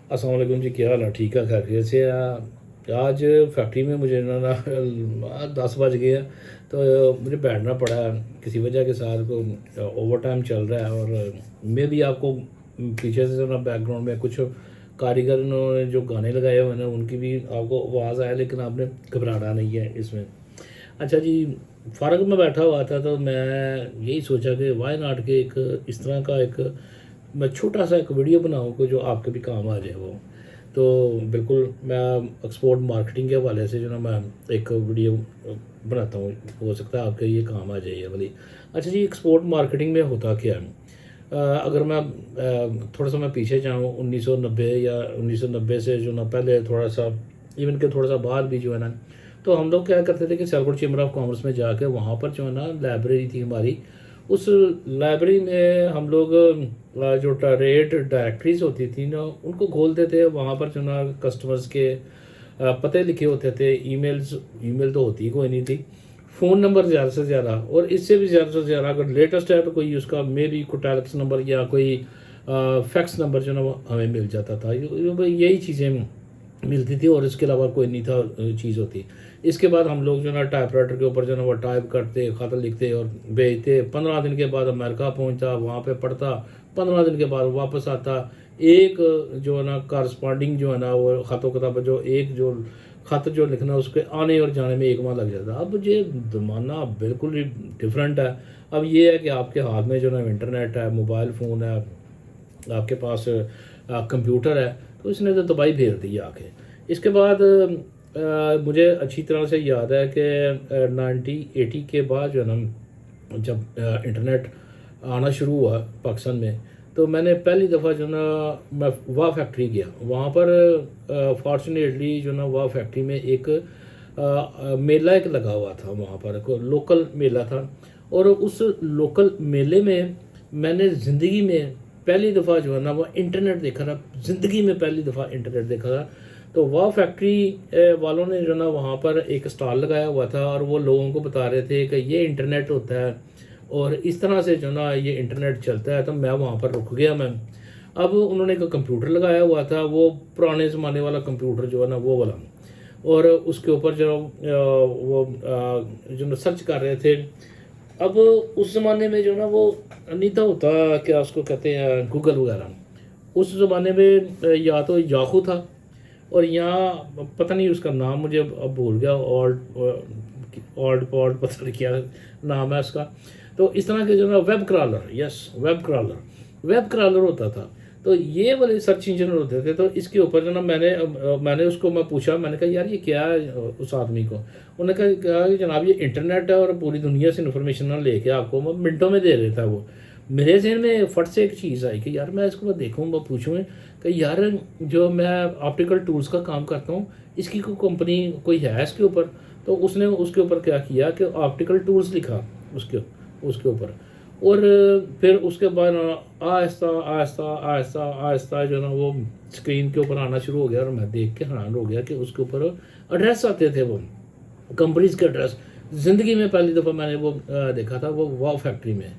अस्सलाम वालेकुम जी, क्या हाल है? ठीक है, खैरियत से आज फैक्ट्री में मुझे ना 10 बज गए हैं, तो मुझे बैठना पड़ा है किसी वजह के साथ। को ओवर टाइम चल रहा है और मैं भी आपको पीछे से ना बैकग्राउंड में कुछ कारीगर ने जो गाने लगाए हुए हैं ना उनकी भी आपको आवाज़ आया, लेकिन आपने घबराना नहीं है इसमें। अच्छा जी, फ़ारग में बैठा हुआ था तो मैं यही सोचा कि वाई नॉट के एक इस तरह का एक मैं छोटा सा एक वीडियो बनाऊँ को जो आपके भी काम आ जाए वो। तो बिल्कुल मैं एक्सपोर्ट मार्केटिंग के हवाले से जो ना मैं एक वीडियो बनाता हूँ, हो सकता है आपके ये काम आ जाए ये वाली। अच्छा जी, एक्सपोर्ट मार्केटिंग में होता क्या है? अगर मैं थोड़ा सा मैं पीछे जाऊँ 1990 या 1990 से जो ना पहले थोड़ा सा, इवन के थोड़ा सा बाद भी जो है ना, तो हम लोग क्या करते थे कि सियालकोट चैम्बर ऑफ कॉमर्स में जाके वहाँ पर जो है ना लाइब्रेरी थी हमारी। उस लाइब्रेरी में हम लोग जो रेट डायरेक्टरीज होती थी ना उनको खोलते थे। वहाँ पर जो ना कस्टमर्स के पते लिखे होते थे। ईमेल तो होती कोई नहीं थी। फ़ोन नंबर ज़्यादा से ज़्यादा, और इससे भी ज़्यादा से ज़्यादा अगर लेटेस्ट है तो कोई उसका मे बी कोई टेलेक्स नंबर या कोई फैक्स नंबर जो ना वो हमें मिल जाता था। यही चीज़ें मिलती थी और इसके अलावा कोई नहीं था चीज़ होती। इसके बाद हम लोग जो ना टाइपराइटर के ऊपर जो ना वो टाइप करते, ख़त लिखते और भेजते। 15 दिन के बाद अमेरिका पहुंचता, वहाँ पे पढ़ता, 15 दिन के बाद वापस आता। एक जो है ना करस्पॉन्डिंग जो है ना वो ख़तों किताब जो एक जो ख़त जो लिखना उसके आने और जाने में 1 माह लग जाता। अब ये ज़माना बिल्कुल ही डिफरेंट है। अब ये है कि आपके हाथ में जो ना इंटरनेट है, मोबाइल फ़ोन है, आपके पास कंप्यूटर है, तो इसने तो तबाही फेर दी आके। इसके बाद मुझे अच्छी तरह से याद है कि 1980 के बाद जो है ना जब इंटरनेट आना शुरू हुआ पाकिस्तान में, तो मैंने पहली दफ़ा जो ना मैं वाह फैक्ट्री गया। वहाँ पर फॉर्चुनेटली जो ना वाह फैक्ट्री में एक मेला एक लगा हुआ था। वहाँ पर को लोकल मेला था और उस लोकल मेले में मैंने ज़िंदगी में पहली दफ़ा जो है ना वो इंटरनेट देखा था। ज़िंदगी में पहली दफ़ा इंटरनेट देखा था। तो वाह फैक्ट्री वालों ने जो ना वहाँ पर एक स्टॉल लगाया हुआ था और वो लोगों को बता रहे थे कि ये इंटरनेट होता है और इस तरह से जो ना ये इंटरनेट चलता है। तो मैं वहाँ पर रुक गया मैं। अब उन्होंने एक कंप्यूटर लगाया हुआ था, वो पुराने ज़माने वाला कंप्यूटर जो है ना वो वाला, और उसके ऊपर जो जो सर्च कर रहे थे। अब उस ज़माने में जो ना वो नहीं था होता, क्या उसको कहते हैं, गूगल वगैरह। उस ज़माने में या तो याहू था और यहाँ पता नहीं उसका नाम मुझे अब भूल गया, ऑल्ड पॉड पता नहीं क्या नाम है उसका। तो इस तरह के जो ना web crawler, yes web crawler होता था। तो ये वाले सर्च इंजन होते थे। तो इसके ऊपर जो ना मैंने उसको मैं पूछा, मैंने कहा यार ये क्या है उस आदमी को। उन्होंने कहा कि जनाब ये इंटरनेट है और पूरी दुनिया से इन्फॉर्मेशन ना लेके आपको मैं मिनटों में दे देता है वो। मेरे जहन में फट से एक चीज़ आई कि यार मैं इसको मैं देखूँ, मैं पूछूँ कि यार जो मैं ऑप्टिकल टूल्स का काम करता हूँ, इसकी कोई कंपनी कोई है इसके ऊपर। तो उसने उसके ऊपर क्या किया कि ऑप्टिकल टूल्स लिखा उसके उसके ऊपर। और फिर उसके बाद आहिस्ता आहिस्ता आहिस्ता आहिस्ता जो ना वो स्क्रीन के ऊपर आना शुरू हो गया और मैं देख के हैरान हो गया कि उसके ऊपर एड्रेस आते थे, वो कंपनीज के एड्रेस। ज़िंदगी में पहली दफ़ा मैंने वो देखा था, वो वाव फैक्ट्री में।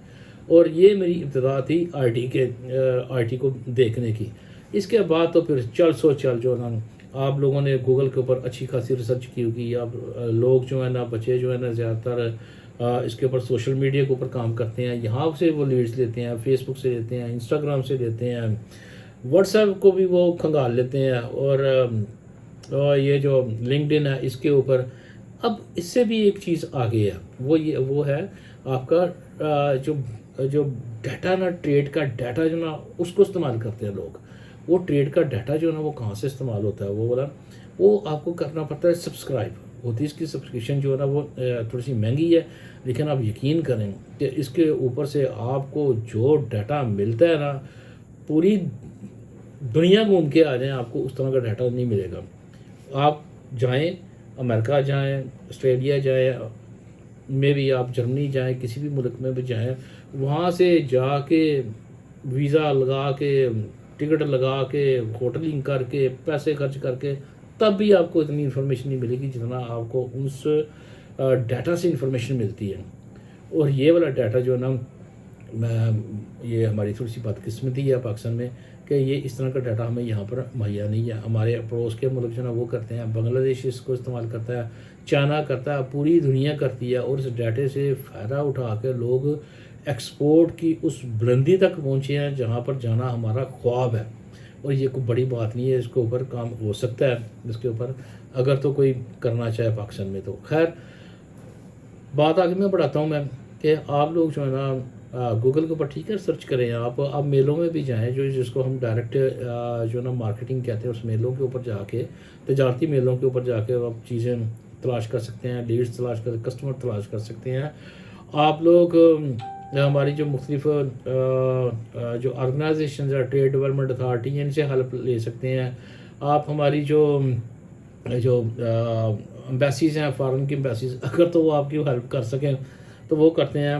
और ये मेरी इब्तदा थी आईटी को देखने की। इसके बाद तो फिर चल जो ना आप लोगों ने गूगल के ऊपर अच्छी खासी रिसर्च की होगी। आप लोग जो है ना, बच्चे जो है ना, ज़्यादातर इसके ऊपर सोशल मीडिया के ऊपर काम करते हैं। यहाँ से वो लीड्स लेते हैं, फेसबुक से लेते हैं, इंस्टाग्राम से लेते हैं, व्हाट्सएप को भी वो खंगाल लेते हैं, और ये जो लिंक्डइन है इसके ऊपर। अब इससे भी एक चीज़ आ गई है, वो है आपका जो जो डाटा ना, ट्रेड का डाटा जो ना उसको इस्तेमाल करते हैं लोग। वो ट्रेड का डाटा जो ना वो कहाँ से इस्तेमाल होता है, वो वाला वो आपको करना पड़ता है। सब्सक्राइब होती है इसकी सब्सक्रिप्शन जो है ना वो थोड़ी सी महंगी है, लेकिन आप यकीन करें कि इसके ऊपर से आपको जो डाटा मिलता है ना, पूरी दुनिया घूम के आ जाएं आपको उस तरह का डाटा नहीं मिलेगा। आप जाएं, अमेरिका जाएं, ऑस्ट्रेलिया जाएं, में भी आप जर्मनी जाएं, किसी भी मुल्क में भी जाएं, वहाँ से जाके वीज़ा लगा के, टिकट लगा के, होटलिंग करके, पैसे खर्च करके, तब भी आपको इतनी इन्फॉर्मेशन नहीं मिलेगी जितना आपको उस डाटा से इन्फॉर्मेशन मिलती है। और ये वाला डाटा जो है ना میں یہ ہماری تھوڑی سی بدقسمتی ہے پاکستان میں کہ یہ اس طرح کا ڈاٹا ہمیں یہاں پر مہیا نہیں ہے. ہمارے پڑوس کے ملک جو ہے نا وہ کرتے ہیں, بنگلہ دیش اس کو استعمال کرتا ہے, چائنا کرتا ہے, پوری دنیا کرتی ہے, اور اس ڈاٹے سے فائدہ اٹھا کے لوگ ایکسپورٹ کی اس بلندی تک پہنچے ہیں جہاں پر جانا ہمارا خواب ہے. اور یہ کوئی بڑی بات نہیں ہے, اس کے اوپر کام ہو سکتا ہے, اس کے اوپر اگر تو کوئی کرنا چاہے پاکستان میں. تو خیر بات آگے میں بڑھاتا ہوں میں کہ آپ لوگ جو ہے نا گوگل کے اوپر ٹھیک ہے سرچ کریں, آپ میلوں میں بھی جائیں, جس کو ہم ڈائریکٹ جو ہے نا مارکیٹنگ کہتے ہیں, اس میلوں کے اوپر جا کے, تجارتی میلوں کے اوپر جا کے آپ چیزیں تلاش کر سکتے ہیں, لیڈس تلاش کر, کسٹمر تلاش کر سکتے ہیں. آپ لوگ ہماری جو مختلف جو آرگنائزیشنز ہے, ٹریڈ ڈیولپمنٹ اتھارٹی, ان سے ہیلپ لے سکتے ہیں. آپ ہماری جو امبیسیز ہیں, فارن کی امبیسیز, اگر تو وہ آپ کی ہیلپ کر سکیں تو وہ کرتے ہیں,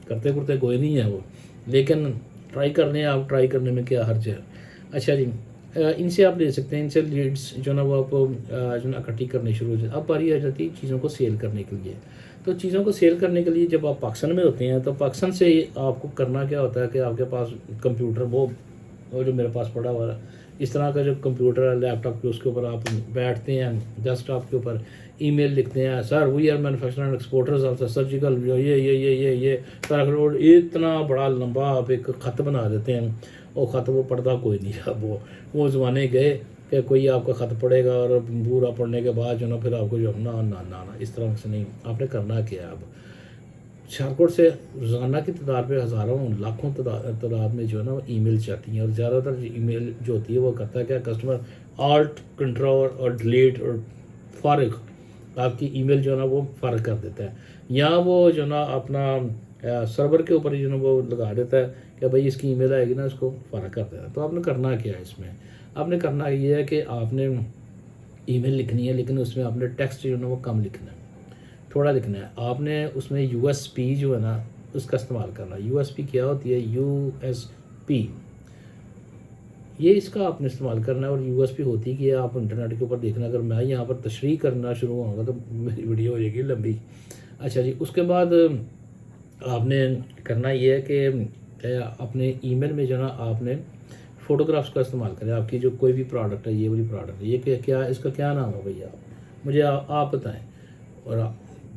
کرتے کوئی نہیں ہے وہ, لیکن ٹرائی کر لیں آپ, ٹرائی کرنے میں کیا حرج ہے. اچھا جی, ان سے آپ لے سکتے ہیں, ان سے لیڈس جو نا وہ آپ جو ہے نا اکٹھی کرنی شروع ہو جاتی. اب باری آ جاتی ہے چیزوں کو سیل کرنے کے لیے. تو چیزوں کو سیل کرنے کے لیے جب آپ پاکستان میں ہوتے ہیں تو پاکستان سے آپ کو کرنا کیا ہوتا ہے کہ آپ کے پاس کمپیوٹر, وہ جو میرے پاس پڑا ہوا ہے اس طرح کا جو کمپیوٹر ہے, لیپ ٹاپ کے, اس کے اوپر آپ بیٹھتے ہیں, ڈیسک ٹاپ کے اوپر ای میل لکھتے ہیں, sir we are manufacturer and exporters of the surgical یہ سارا کروڑ, اتنا بڑا لمبا آپ ایک خط بنا دیتے ہیں. وہ خط وہ پڑھتا کوئی نہیں. اب وہ زمانے گئے کہ کوئی آپ کا خط پڑھے گا اور پورا پڑھنے کے بعد جو نا پھر آپ کو جو نا اس طرح سے نہیں. آپ نے کرنا کیا ہے, اب شارکوٹ سے روزانہ کی تعداد پہ ہزاروں لاکھوں تعداد میں جو ہے نا وہ ای میل چاہتی ہیں, اور زیادہ تر ای میل جو ہوتی ہے وہ کرتا ہے کیا, کسٹمر آلٹ کنٹرول اور ڈیلیٹ اور فارغ آپ کی ای میل جو ہے نا وہ فارغ کر دیتا ہے, یا وہ جو ہے نا اپنا سرور کے اوپر جو ہے نا وہ لگا دیتا ہے کہ بھائی اس کی ای میل آئے گی نا, اس کو فارغ کر دینا. تو آپ نے کرنا کیا ہے, اس میں آپ نے کرنا یہ ہے کہ آپ نے ای میل لکھنی ہے, لیکن اس میں آپ نے ٹیکسٹ جو ہے نا وہ کم لکھنا ہے, تھوڑا لکھنا ہے. آپ نے اس میں یو ایس پی جو ہے نا اس کا استعمال کرنا. یو ایس پی کیا ہوتی ہے, یو ایس پی, یہ اس کا آپ نے استعمال کرنا ہے. اور یو ایس پی ہوتی کہ آپ انٹرنیٹ کے اوپر دیکھنا, اگر میں یہاں پر تشریح کرنا شروع ہوں گا تو میری ویڈیو ہو جائے گی لمبی. اچھا جی, اس کے بعد آپ نے کرنا یہ ہے کہ اپنے ای میل میں جو ہے نا آپ نے فوٹوگرافس کا استعمال کریں. آپ کی جو کوئی بھی پروڈکٹ ہے, یہ والی پروڈکٹ ہے, یہ کیا اس کا کیا نام ہے بھیا, مجھے آپ بتائیں. اور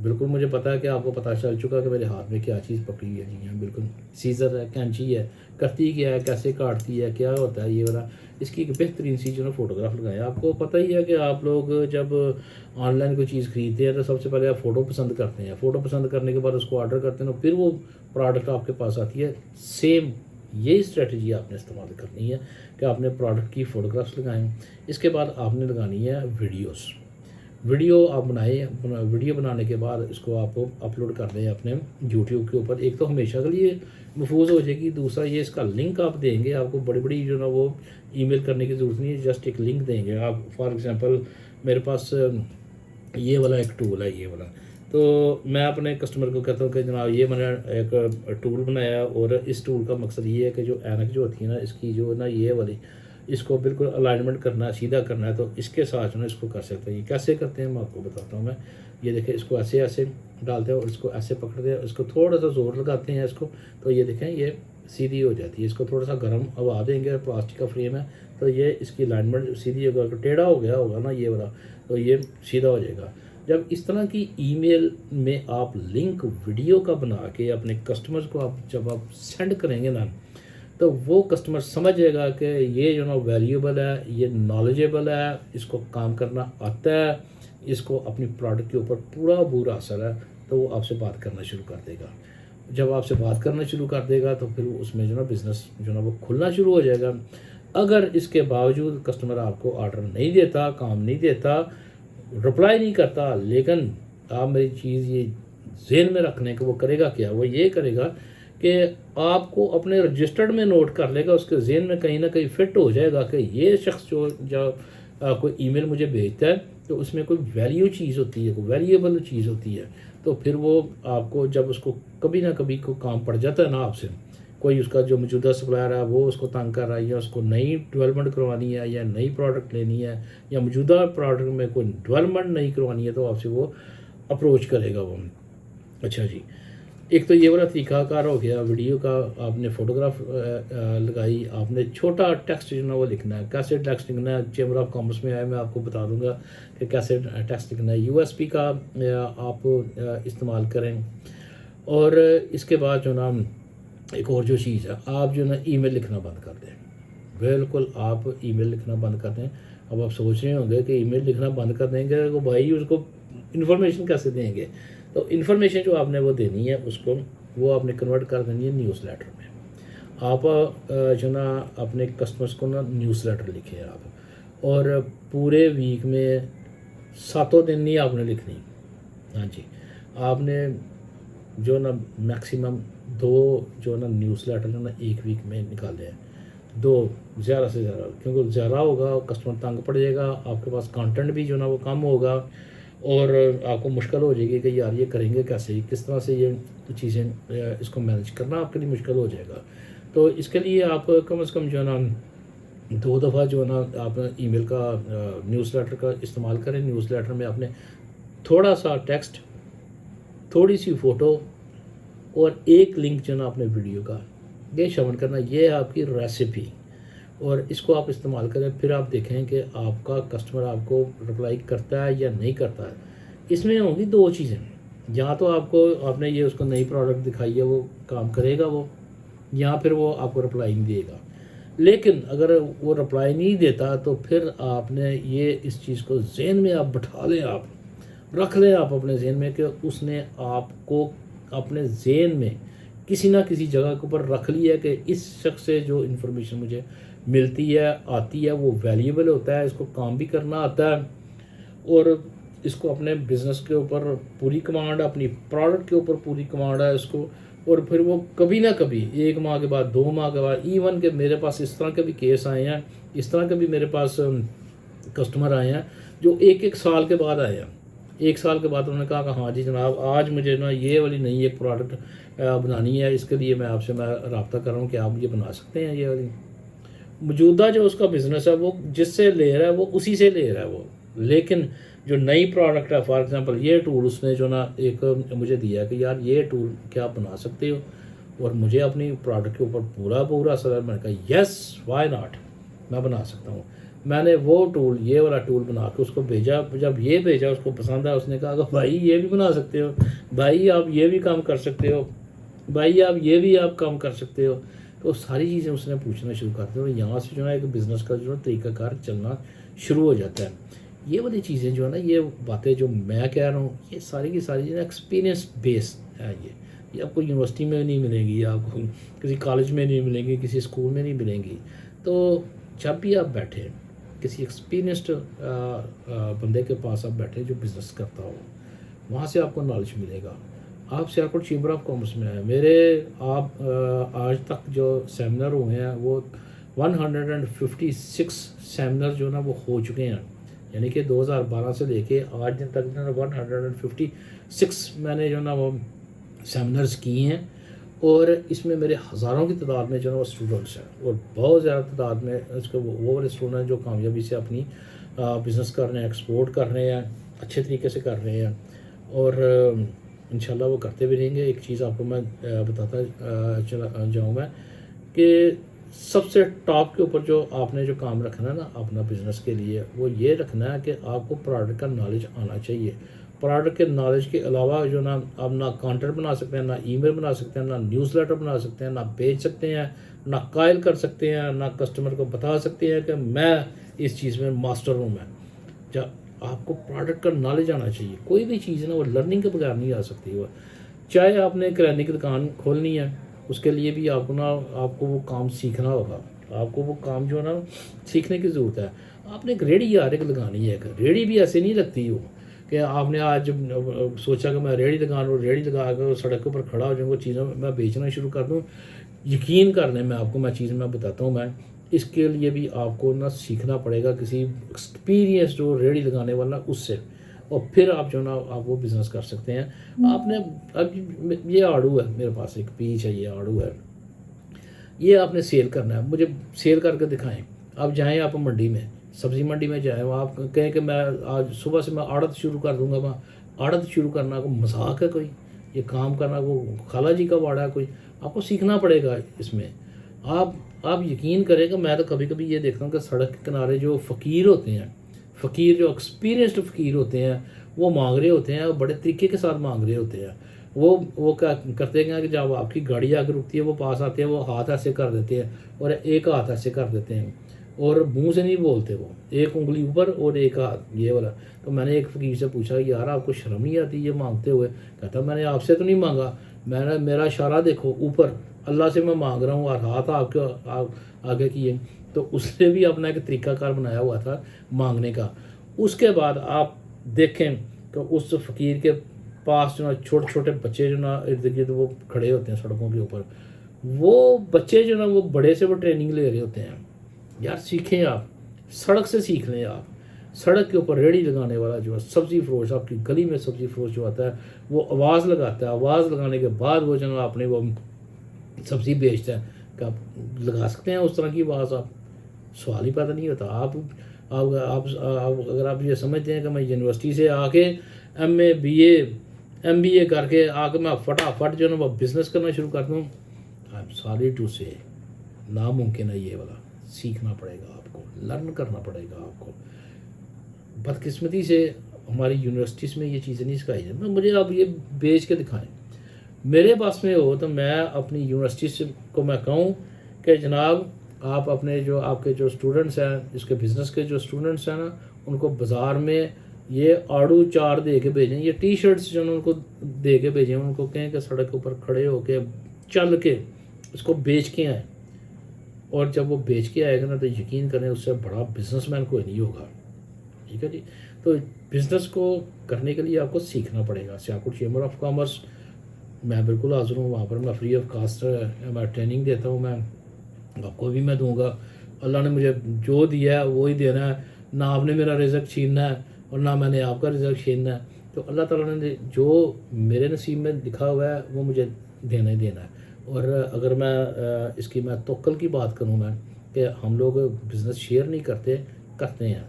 بالکل مجھے پتا ہے کہ آپ کو پتہ چل چکا کہ میرے ہاتھ میں کیا چیز پکڑی ہے. جی ہاں بالکل, سیزر ہے, کینچی ہے, کرتی کیا ہے, کیسے کاٹتی ہے, کیا ہوتا ہے یہ والا. اس کی ایک بہترین سی جو ہے فوٹوگراف لگائیں. آپ کو پتہ ہی ہے کہ آپ لوگ جب آن لائن کوئی چیز خریدتے ہیں تو سب سے پہلے آپ فوٹو پسند کرتے ہیں, فوٹو پسند کرنے کے بعد اس کو آرڈر کرتے ہیں, پھر وہ پروڈکٹ آپ کے پاس آتی ہے. سیم یہی اسٹریٹجی آپ نے استعمال کرنی ہے کہ آپ نے پروڈکٹ کی فوٹوگرافس لگائیں. اس کے بعد آپ نے لگانی ہے ویڈیوز. ویڈیو آپ بنائیں, ویڈیو بنانے کے بعد اس کو آپ اپلوڈ کر دیں اپنے یوٹیوب کے اوپر. ایک تو ہمیشہ کے لیے محفوظ ہو جائے گی, دوسرا یہ اس کا لنک آپ دیں گے, آپ کو بڑی بڑی جو نا وہ ای میل کرنے کی ضرورت نہیں ہے, جسٹ ایک لنک دیں گے آپ. فار ایگزامپل میرے پاس یہ والا ایک ٹول ہے, یہ والا, تو میں اپنے کسٹمر کو کہتا ہوں کہ جناب یہ میں نے ایک ٹول بنایا, اور اس ٹول کا مقصد یہ ہے کہ جو اینک جو ہوتی ہے نا اس کی جو نا یہ والی, اس کو بالکل الائنمنٹ کرنا ہے, سیدھا کرنا ہے. تو اس کے ساتھ جو ہے اس کو کر سکتے ہیں. یہ کیسے کرتے ہیں میں آپ کو بتاتا ہوں. میں یہ دیکھیں, اس کو ایسے ڈالتے ہیں اور اس کو ایسے پکڑتے ہیں, اس کو تھوڑا سا زور لگاتے ہیں اس کو, تو یہ دیکھیں یہ سیدھی ہو جاتی ہے. اس کو تھوڑا سا گرم ہوا دیں گے, پلاسٹک کا فریم ہے تو یہ اس کی الائنمنٹ سیدھی ہوگا. ٹیڑھا ہو گیا ہوگا نا یہ والا, تو یہ سیدھا ہو جائے گا. جب اس طرح کی ای میل میں آپ لنک ویڈیو کا بنا کے اپنے کسٹمرز کو جب آپ سینڈ کریں گے نا, تو وہ کسٹمر سمجھ جائے گا کہ یہ جو نا ویلیوبل ہے, یہ نالجیبل ہے, اس کو کام کرنا آتا ہے, اس کو اپنی پروڈکٹ کے اوپر پورا اثر ہے, تو وہ آپ سے بات کرنا شروع کر دے گا. جب آپ سے بات کرنا شروع کر دے گا تو پھر اس میں جو نا بزنس جو نا وہ کھلنا شروع ہو جائے گا. اگر اس کے باوجود کسٹمر آپ کو آرڈر نہیں دیتا, کام نہیں دیتا, رپلائی نہیں کرتا, لیکن آپ میری چیز یہ ذہن میں رکھنے کہ وہ کرے گا کیا, وہ یہ کرے گا کہ آپ کو اپنے رجسٹرڈ میں نوٹ کر لے گا, اس کے ذہن میں کہیں نہ کہیں فٹ ہو جائے گا کہ یہ شخص جو جب کوئی ای میل مجھے بھیجتا ہے تو اس میں کوئی ویلیو چیز ہوتی ہے, کوئی ویلیوبل چیز ہوتی ہے. تو پھر وہ آپ کو جب اس کو کبھی نہ کبھی کو کام پڑ جاتا ہے نا آپ سے, کوئی اس کا جو موجودہ سپلائر ہے وہ اس کو تنگ کر رہا ہے, یا اس کو نئی ڈیولپمنٹ کروانی ہے, یا نئی پروڈکٹ لینی ہے, یا موجودہ پروڈکٹ میں کوئی ڈیولپمنٹ نہیں کروانی ہے, تو آپ سے وہ اپروچ کرے گا وہ. اچھا جی, एक तो ये वाला तरीका कार हो गया वीडियो का, आपने फ़ोटोग्राफ लगाई, आपने छोटा टेक्स्ट जो ना वो लिखना है, कैसे टेक्स्ट लिखना है चैम्बर ऑफ कॉमर्स में आया, मैं आपको बता दूंगा कि कैसे टेक्स्ट लिखना है। यूएसपी का आप इस्तेमाल करें। और इसके बाद जो ना एक और जो चीज़ है, आप जो ना ईमेल लिखना बंद कर दें, बिल्कुल आप ईमेल लिखना बंद कर दें। अब आप सोच रहे होंगे कि ईमेल लिखना बंद कर देंगे तो भाई उसको इन्फॉर्मेशन कैसे देंगे। तो इन्फॉर्मेशन जो आपने वो देनी है उसको वो आपने कन्वर्ट कर देनी है न्यूज़लेटर में। आप जो ना अपने कस्टमर्स को ना न्यूज़लेटर लिखें आप, और पूरे वीक में 7 दिन नहीं आपने लिखनी। हाँ जी, आपने जो ना मैक्सिमम 2 जो ना न्यूज़लेटर जो ना एक वीक में निकाले हैं, 2 ज़्यादा से ज़्यादा, क्योंकि ज़्यादा होगा कस्टमर तंग पड़ जाएगा, आपके पास कंटेंट भी जो ना वो कम होगा और आपको मुश्किल हो जाएगी कि यार ये करेंगे कैसे, किस तरह से ये चीज़ें इसको मैनेज करना आपके लिए मुश्किल हो जाएगा। तो इसके लिए आप कम से कम जो है ना 2 दफ़ा जो है ना आप ईमेल का न्यूज़लेटर का इस्तेमाल करें। न्यूज़लेटर में आपने थोड़ा सा टेक्स्ट, थोड़ी सी फ़ोटो और एक लिंक जो ना अपने वीडियो का, ये शामिल करना। ये है आपकी रेसिपी, और इसको आप इस्तेमाल करें। फिर आप देखें कि आपका कस्टमर आपको रिप्लाई करता है या नहीं करता है। इसमें होंगी 2 चीज़ें, या तो आपको आपने ये उसको नई प्रोडक्ट दिखाई है वो काम करेगा वो, या फिर वो आपको रिप्लाई नहीं देगा। लेकिन अगर वो रिप्लाई नहीं देता तो फिर आपने ये इस चीज़ को ज़हन में आप बैठा लें, आप रख लें आप अपने ज़हन में कि उसने आपको अपने ज़हन में किसी ना किसी जगह के ऊपर रख लिया कि इस शख्स से जो इन्फॉर्मेशन मुझे मिलती है आती है वो वैल्यूएबल होता है, इसको काम भी करना आता है, और इसको अपने बिज़नेस के ऊपर पूरी कमांड, अपनी प्रोडक्ट के ऊपर पूरी कमांड है इसको। और फिर वो कभी ना कभी 1 माह के बाद, 2 माह के बाद, इवन के मेरे पास इस तरह के भी केस आए हैं, इस तरह के भी मेरे पास कस्टमर आए हैं जो 1-1 साल के बाद आए हैं। 1 साल के बाद उन्होंने कहा कि हाँ जी जनाब, आज मुझे ना ये वाली नई एक प्रोडक्ट बनानी है, इसके लिए मैं आपसे रब्ता कर रहा हूँ कि आप ये बना सकते हैं। ये वाली मौजूदा जो उसका बिज़नेस है वो जिससे ले रहा है वो उसी से ले रहा है वो, लेकिन जो नई प्रोडक्ट है, फॉर एग्जांपल ये टूल उसने जो ना एक मुझे दिया है कि यार ये टूल क्या आप बना सकते हो, और मुझे अपनी प्रोडक्ट के ऊपर पूरा असर है। मैंने कहा यस वाई नॉट, मैं बना सकता हूँ। मैंने वो टूल, ये वाला टूल बना के उसको भेजा। जब ये भेजा उसको पसंद आया, उसने कहा भाई ये भी बना सकते हो, भाई आप ये भी काम कर सकते हो, भाई आप ये भी आप काम कर सकते हो। तो सारी चीज़ें उसने पूछना शुरू कर दी, और यहाँ से जो है एक बिज़नेस का जो है तरीक़ाकार चलना शुरू हो जाता है। ये वाली चीज़ें जो है ना, ये बातें जो मैं कह रहा हूँ, ये सारी की सारी जो है एक्सपीरियंस बेस है। ये आपको यूनिवर्सिटी में नहीं मिलेंगी, आपको किसी कॉलेज में नहीं मिलेंगी, किसी स्कूल में नहीं मिलेंगी। तो जब भी आप बैठे किसी एक्सपीरियंस्ड बंदे के पास आप बैठे जो बिज़नेस करता हो, वहाँ से आपको नॉलेज मिलेगा। आप सियालकोट चैम्बर ऑफ कॉमर्स में आए, मेरे आप आज तक जो सेमिनार हुए हैं वो 156 सेमिनार जो ना वो हो चुके हैं, यानी कि 2012 से लेके आज दिन तक जो ना 156 मैंने जो ना वो सेमिनार्स किए हैं। और इसमें मेरे हज़ारों की तादाद में जो है वो स्टूडेंट्स हैं, और बहुत ज़्यादा तादाद में इसके वो वाले स्टूडेंट जो कामयाबी से अपनी बिज़नेस कर रहे हैं, एक्सपोर्ट कर रहे हैं, अच्छे तरीके से कर रहे हैं, और इंशाल्लाह वो करते भी रहेंगे। एक चीज़ आपको मैं बताता चला जाऊँ मैं कि सबसे टॉप के ऊपर जो आपने जो काम रखना है ना अपना बिज़नेस के लिए, वो ये रखना है कि आपको प्रोडक्ट का नॉलेज आना चाहिए। प्रोडक्ट के नॉलेज के अलावा जो ना आप ना कंटेंट बना सकते हैं, ना ईमेल बना सकते हैं, ना न्यूज़लेटर बना सकते हैं, ना बेच सकते हैं, ना कायल कर सकते हैं, ना कस्टमर को बता सकते हैं कि मैं इस चीज़ में मास्टर हूँ। मैं जब आपको प्रोडक्ट का नॉलेज आना चाहिए। कोई भी चीज़ ना वो लर्निंग के बगैर नहीं आ सकती। वो चाहे आपने किराने की दुकान खोलनी है, उसके लिए भी आपको वो काम सीखना होगा। आपको वो काम जो है ना सीखने की ज़रूरत है। आपने एक रेहड़ी यार एक लगानी है। रेहड़ी भी ऐसे नहीं लगती हो कि आपने आज सोचा कि मैं रेहड़ी लगा कर सड़क के ऊपर खड़ा हो जाऊँगा, चीज़ों मैं बेचना शुरू कर दूँ। यकीन कर लें, मैं चीज़ मैं बताता हूँ। मैं इसके लिए भी आपको ना सीखना पड़ेगा किसी एक्सपीरियंस जो रेहड़ी लगाने वाला उससे, और फिर आप जो ना आप वो बिज़नेस कर सकते हैं। आपने अब ये आड़ू है मेरे पास, एक पीच है, ये आड़ू है, ये आपने सेल करना है, मुझे सेल करके दिखाएं। आप जाएं, आप मंडी में, सब्ज़ी मंडी में जाएं, वहाँ आप कहें कि मैं आज सुबह से मैं आड़त शुरू कर दूंगा। मैं आड़त शुरू करना को मजाक है कोई? یہ کام کرنا وہ خالہ جی کا واڑا ہے کوئی، آپ کو سیکھنا پڑے گا اس میں. آپ یقین کریں کہ میں تو کبھی کبھی یہ دیکھتا ہوں کہ سڑک کے کنارے جو فقیر ہوتے ہیں، فقیر جو ایکسپیرینسڈ فقیر ہوتے ہیں، وہ مانگ رہے ہوتے ہیں، بڑے طریقے کے ساتھ مانگ رہے ہوتے ہیں. وہ کیا کرتے ہیں کہ جب آپ کی گاڑی آگے رکتی ہے وہ پاس آتے ہیں، وہ ہاتھ ایسے کر دیتے ہیں اور ایک ہاتھ ایسے کر دیتے ہیں اور منہ سے نہیں بولتے، وہ ایک انگلی اوپر اور ایک ہاتھ یہ والا. تو میں نے ایک فقیر سے پوچھا یار آپ کو شرم نہیں آتی یہ مانگتے ہوئے؟ کہتا میں نے آپ سے تو نہیں مانگا، میں نے میرا اشارہ دیکھو اوپر، اللہ سے میں مانگ رہا ہوں اور ہاتھ آپ کے آگے کیے. تو اس نے بھی اپنا ایک طریقہ کار بنایا ہوا تھا مانگنے کا. اس کے بعد آپ دیکھیں کہ اس فقیر کے پاس جو نا چھوٹے چھوٹے بچے جو نا ارد گرد وہ کھڑے ہوتے ہیں سڑکوں کے اوپر، وہ بچے جو نا وہ بڑے سے وہ ٹریننگ لے رہے ہوتے ہیں. یار سیکھیں، آپ سڑک سے سیکھ لیں. آپ سڑک کے اوپر ریڑھی لگانے والا جو ہے سبزی فروش، آپ کی گلی میں سبزی فروش جو آتا ہے وہ آواز لگاتا ہے، آواز لگانے کے بعد وہ جو ہے اپنے وہ سبزی بیچتا ہے. کہ آپ لگا سکتے ہیں اس طرح کی آواز؟ آپ سوال ہی پیدا نہیں ہوتا. آپ اگر آپ یہ سمجھتے ہیں کہ میں یونیورسٹی سے آ کے ایم بی اے کر کے آ کے میں فٹافٹ جو ہے نا وہ بزنس کرنا شروع کر دوں، آئی ایم سوری ٹو سے ناممکن ہے. یہ والا سیکھنا پڑے گا آپ کو، لرن کرنا پڑے گا آپ کو. بدقسمتی سے ہماری یونیورسٹیز میں یہ چیزیں نہیں سکھائی جائیں. مجھے آپ یہ بیچ کے دکھائیں، میرے پاس میں ہو تو میں اپنی یونیورسٹی سے کو میں کہوں کہ جناب آپ اپنے جو آپ کے جو اسٹوڈنٹس ہیں، اس کے بزنس کے جو اسٹوڈنٹس ہیں نا، ان کو بازار میں یہ آڑو چار دے کے بھیجیں، یہ ٹی شرٹس جو ان کو دے کے بھیجیں. ان کو کہیں کہ سڑک کے اوپر کھڑے ہو کے چل کے اس کو بیچ کے آئیں. اور جب وہ بیچ کے آئے گا نا تو یقین کریں اس سے بڑا بزنس مین کوئی نہیں ہوگا. ٹھیک ہے جی. تو بزنس کو کرنے کے لیے آپ کو سیکھنا پڑے گا. سیاکوٹ چیمبر آف کامرس میں بالکل حاضر ہوں، وہاں پر میں فری آف کاسٹ میں ٹریننگ دیتا ہوں. میں آپ کو بھی میں دوں گا. اللہ نے مجھے جو دیا ہے وہی دینا ہے، نہ آپ نے میرا رزق چھیننا ہے اور نہ میں نے آپ کا رزق چھیننا ہے. تو اللہ تعالیٰ نے جو میرے نصیب میں لکھا ہوا ہے وہ مجھے دینا ہی دینا ہے. اور اگر میں اس کی میں توکل کی بات کروں میں کہ ہم لوگ بزنس شیئر نہیں کرتے ہیں.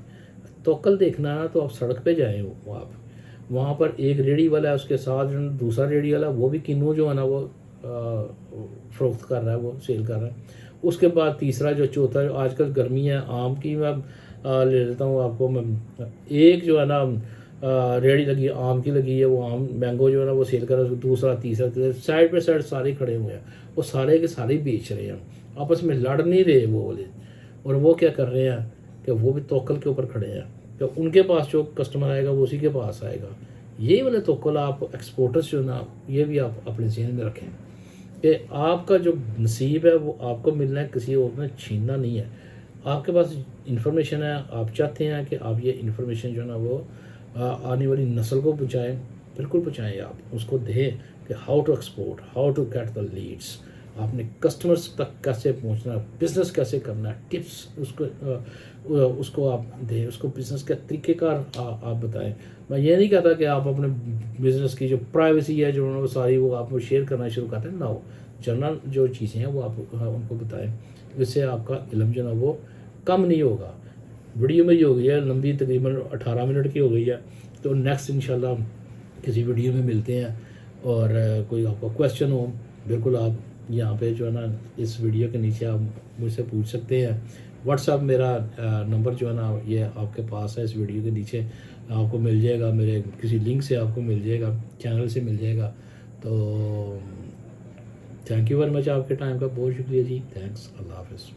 توکل دیکھنا ہے تو آپ سڑک پہ جائیں، آپ وہاں پر ایک ریڑھی والا ہے، اس کے ساتھ جو دوسرا ریڑھی والا وہ بھی کنو جو ہے نا وہ فروخت کر رہا ہے، وہ سیل کر رہا ہے. اس کے بعد تیسرا جو چوتھا جو آج کل گرمی ہے آم کی میں لے لیتا ہوں آپ کو. میں ایک جو ہے نا ریڑھی لگی آم کی لگی ہے، وہ آم مینگو جو ہے نا وہ سیل کر رہا ہے. دوسرا تیسرا سائڈ پہ سائڈ سارے کھڑے ہوئے ہیں، وہ سارے کے سارے بیچ رہے ہیں، آپس میں لڑ نہیں رہے وہ والے. اور وہ کیا کر رہے ہیں کہ وہ بھی توکل کے اوپر کھڑے ہیں کہ ان کے پاس جو کسٹمر آئے گا وہ اسی کے پاس آئے گا. یہی والے توکل آپ ایکسپورٹرس جو نا یہ بھی آپ اپنے ذہن میں رکھیں کہ آپ کا جو نصیب ہے وہ آپ کو ملنا ہے، کسی اور نے چھیننا نہیں ہے. آپ کے پاس انفارمیشن ہے، آپ چاہتے ہیں کہ آپ یہ انفارمیشن جو ہے نا وہ آنے والی نسل کو پہنچائیں، بالکل پہنچائیں. آپ اس کو دیں کہ how to export, how to get the leads, آپ نے کسٹمرس تک کیسے پہنچنا ہے، بزنس کیسے کرنا ہے، ٹپس اس کو آپ دیں، اس کو بزنس کا طریقہ کار آپ بتائیں. میں یہ نہیں کہتا کہ آپ اپنے بزنس کی جو پرائیویسی ہے جو وہ ساری وہ آپ کو شیئر کرنا شروع کرتے ہیں. نہ ہو، جنرل جو چیزیں ہیں وہ آپ ان کو بتائیں. اس سے آپ کا علم جو ہے نا وہ کم نہیں ہوگا. ویڈیو میں ہی ہو گئی ہے لمبی، تقریباً 18 منٹ کی ہو گئی ہے. تو نیکسٹ انشاءاللہ کسی ویڈیو میں ملتے ہیں. اور کوئی آپ کا کویشچن ہو بالکل آپ یہاں پہ جو ہے نا اس ویڈیو کے نیچے آپ مجھ سے پوچھ سکتے ہیں. واٹس ایپ میرا نمبر جو ہے نا یہ آپ کے پاس ہے، اس ویڈیو کے نیچے آپ کو مل جائے گا، میرے کسی لنک سے آپ کو مل جائے گا، چینل سے مل جائے گا. تو تھینک یو ویری مچ آپ کے ٹائم کا، بہت شکریہ جی. تھینکس. اللہ حافظ.